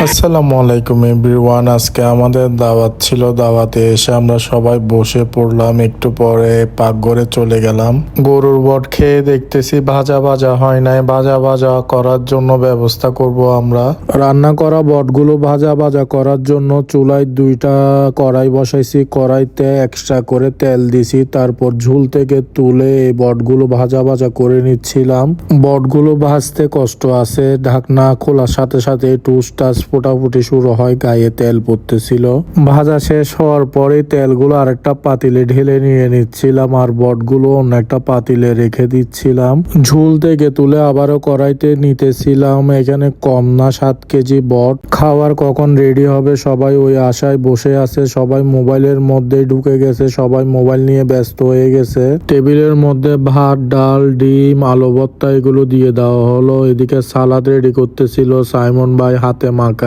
আসসালামু আলাইকুম এভরিওয়ান। আজকে আমাদের দাওয়াত ছিল। দাওয়াতে এসে আমরা সবাই বসে পড়লাম। একটু পরে পাকঘরে চলে গেলাম। গরুর বট খেয়ে দেখতেছি ভাজা ভাজা হয় নাই। ভাজা ভাজা করার জন্য ব্যবস্থা করব আমরা। রান্না করা বটগুলো ভাজা ভাজা করার জন্য চুলায় 2টা কড়াই বসাইছি। কড়াইতে এক্সট্রা করে তেল দিছি। তারপর ঝুল থেকে তুলে এই বটগুলো ভাজা ভাজা করে নিচ্ছিলাম। বটগুলো ভাজতে কষ্ট আছে। ঢাকনা খোলার সাথে সাথে টুস টাস ফোটাফুটি শুরু হয়, গায়ে তেল পড়তেছিল। ভাজা শেষ হওয়ার পরে তেলগুলো আরেকটা পাতিলে ঢেলে নিয়ে নিচ্ছিলাম আর বটগুলো অন্য একটা পাতিলে রেখে দিচ্ছিলাম। ঝুল থেকে তুলে আবারও কড়াইতে নিতেছিলাম। এখানে কম না 7 কেজি বট। খাবার কখন রেডি হবে সবাই ওই আশায় বসে আছে। সবাই মোবাইলের মধ্যে ঢুকে গেছে। সবাই মোবাইল নিয়ে ব্যস্ত হয়ে গেছে। টেবিলের মধ্যে ভাত, ডাল, ডিম, আলু ভর্তা এগুলো দিয়ে দেওয়া হলো। এদিকে সালাদ রেডি করতেছিল সাইমন ভাই হাতে মাখায়।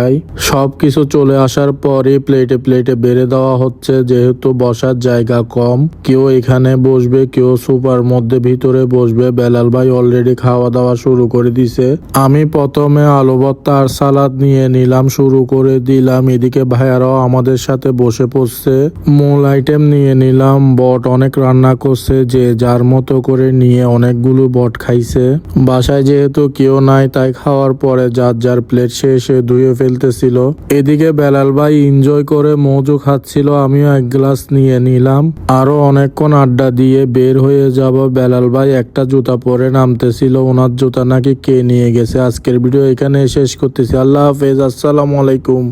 সবকিছু চলে আসার পরে প্লেটে প্লেটে বেড়ে দেওয়া হচ্ছে, যেহেতু বসার জায়গা কম। কেউ এখানে বসবে, কেউ সোফার মধ্যে ভিতরে বসবে। বেলাল ভাই অলরেডি খাওয়া দাওয়া শুরু করে দিছে। আমি প্রথমে আলু ভর্তা আর সালাদ নিয়ে নিলাম, শুরু করে দিলাম। এদিকে ভাইয়ারাও আমাদের সাথে বসে পড়ছে। মূল আইটেম নিয়ে নিলাম। বট অনেক রান্না করছে, যে যার মতো করে নিয়ে অনেকগুলো বট খাইছে। বাসায় যেহেতু কেউ নাই, তাই খাওয়ার পরে যার যার প্লেট শেষে ধুয়ে ফেলতেছিল। এদিকে বেলাল ভাই এনজয় করে মজু খাচ্ছিল। আমিও এক গ্লাস নিয়ে নিলাম। আরো অনেকক্ষণ আড্ডা দিয়ে বের হয়ে যাব। বেলাল ভাই একটা জুতা পরে নামতেছিল। ওনার জুতা নাকি কে নিয়ে গেছে। আজকের ভিডিও এখানে শেষ করতেছি। আল্লাহ হাফেজ। আসসালামু আলাইকুম।